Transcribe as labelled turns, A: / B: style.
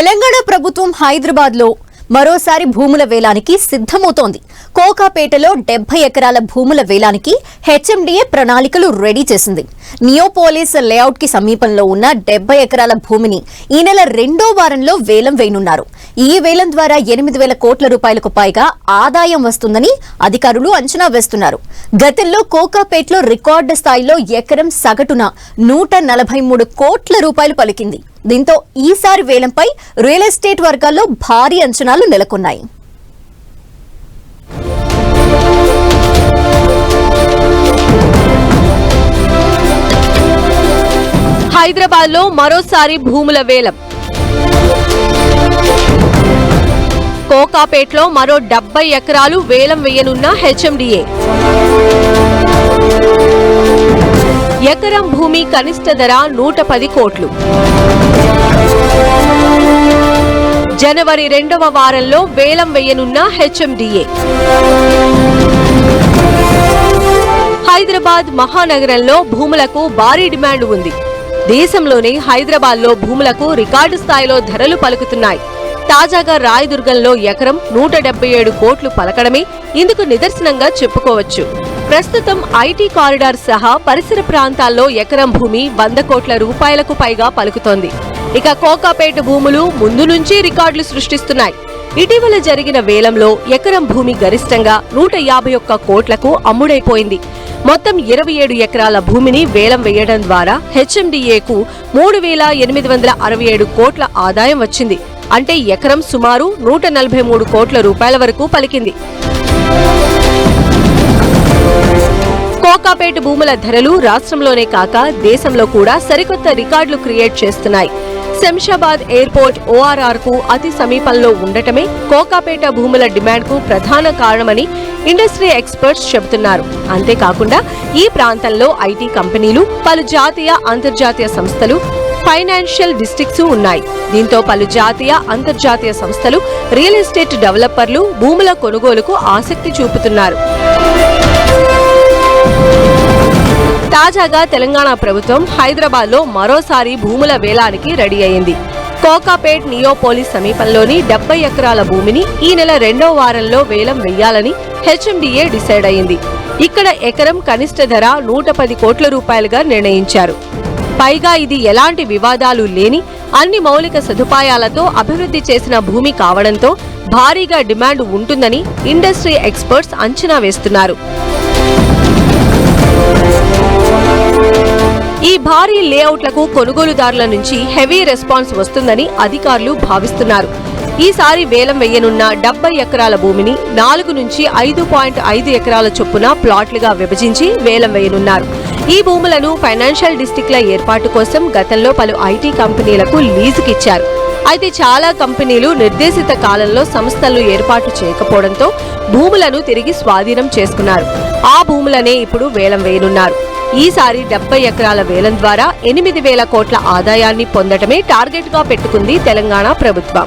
A: తెలంగాణ ప్రభుత్వం హైదరాబాద్ లో మరోసారి భూముల వేలానికి సిద్ధమవుతోంది. కోకాపేటలో 70 ఎకరాల భూముల వేలానికి హెచ్ఎండిఏ ప్రణాళికలు రెడీ చేసింది. నియోపోలిస్ లేఅవుట్ కి సమీపంలో ఉన్న 70 ఎకరాల భూమిని ఈ నెల 2వ వారంలో వేలం వేయనున్నారు. ఈ వేలం ద్వారా 8,000 కోట్ల రూపాయలకు పైగా ఆదాయం వస్తుందని అధికారులు అంచనా వేస్తున్నారు. గతంలో కోకాపేటలో రికార్డు స్థాయిలో ఎకరం సగటున 143 కోట్ల రూపాయలు పలికింది. దీంతో ఈసారి వేలంపై రియల్ ఎస్టేట్ వర్గాల్లో భారీ అంచనాలు నెలకొన్నాయి.
B: హైదరాబాద్ లో మరోసారి భూముల వేలం. కోకాపేటలో మరో 70 ఎకరాలు వేలం వేయనున్న హెచ్ఎండిఏ. ఎకరం భూమి కనిష్ట ధర 110 కోట్లు. జనవరి 2వ వారంలో వేలం వేయనున్న హెచ్ఎండిఏ. హైదరాబాద్ మహానగరంలో భూములకు భారీ డిమాండ్ ఉంది. దేశంలోనే హైదరాబాద్ లో భూములకు రికార్డు స్థాయిలో ధరలు పలుకుతున్నాయి. తాజాగా రాయదుర్గంలో ఎకరం 177 కోట్లు పలకడమే ఇందుకు నిదర్శనంగా చెప్పుకోవచ్చు. ప్రస్తుతం ఐటీ కారిడార్ సహా పరిసర ప్రాంతాల్లో ఎకరం భూమి 100 కోట్ల రూపాయలకు పైగా పలుకుతోంది. ఇక కోకాపేట భూములు ముందు నుంచి రికార్డులు సృష్టిస్తున్నాయి. ఇటీవల జరిగిన వేలంలో ఎకరం భూమి గరిష్టంగా 151 కోట్లకు అమ్ముడైపోయింది. మొత్తం 27 ఎకరాల భూమిని వేలం వేయడం ద్వారా హెచ్ఎండిఏకు 3,867 కోట్ల ఆదాయం వచ్చింది. అంటే ఎకరం సుమారు 143 కోట్ల రూపాయల వరకు పలికింది. కోకాపేట భూముల ధరలు రాష్ట్రంలోనే కాక దేశంలో కూడా సరికొత్త రికార్డులు క్రియేట్ చేస్తున్నాయి. శంషాబాద్ ఎయిర్పోర్ట్ ఓఆర్ఆర్ కు అతి సమీపంలో ఉండటమే కోకాపేట భూముల డిమాండ్ కు ప్రధాన కారణమని ఇండస్ట్రీ ఎక్స్పర్ట్స్ చెబుతున్నారు. అంతేకాకుండా ఈ ప్రాంతంలో ఐటీ కంపెనీలు, పలు జాతీయ అంతర్జాతీయ సంస్థలు, ఫైనాన్షియల్ డిస్ట్రిక్ట్స్ ఉన్నాయి. దీంతో పలు జాతీయ అంతర్జాతీయ సంస్థలు, రియల్ ఎస్టేట్ డెవలపర్లు భూముల కొనుగోలుకు ఆసక్తి చూపుతున్నారు. తాజాగా తెలంగాణ ప్రభుత్వం హైదరాబాద్ లో మరోసారి భూముల వేలానికి రెడీ అయింది. కోకాపేట్ నియోపోలిస్ సమీపంలోని 70 ఎకరాల భూమిని ఈ నెల 2వ వారంలో వేలం వేయాలని హెచ్ఎండిఏ డిసైడ్ అయింది. ఇక్కడ ఎకరం కనిష్ట ధర 110 కోట్ల రూపాయలుగా నిర్ణయించారు. పైగా ఇది ఎలాంటి వివాదాలు లేని అన్ని మౌలిక సదుపాయాలతో అభివృద్ధి చేసిన భూమి కావడంతో భారీగా డిమాండ్ ఉంటుందని ఇండస్ట్రీ ఎక్స్పర్ట్స్ అంచనా వేస్తున్నారు. ఈ భారీ లేఅవుట్లకు కొనుగోలుదారుల నుంచి హెవీ రెస్పాన్స్ వస్తుందని అధికారులు భావిస్తున్నారు. ఈసారి వేలం వేయనున్న 70 ఎకరాల భూమిని 4 నుంచి 5.5 ఎకరాల చొప్పున ప్లాట్లుగా విభజించి వేలం వేయనున్నారు. ఈ భూములను ఫైనాన్షియల్ డిస్ట్రిక్ట్ల ఏర్పాటు కోసం గతంలో పలు ఐటీ కంపెనీలకు లీజుకిచ్చారు. అయితే చాలా కంపెనీలు నిర్దేశిత కాలంలో సంస్థలను ఏర్పాటు చేయకపోవడంతో భూములను తిరిగి స్వాధీనం చేసుకున్నారు. ఆ భూములనే ఇప్పుడు వేలం వేయనున్నారు. ఈసారి 70 ఎకరాల వేలం ద్వారా 8,000 కోట్ల ఆదాయాన్ని పొందడమే టార్గెట్ గా పెట్టుకుంది తెలంగాణ ప్రభుత్వం.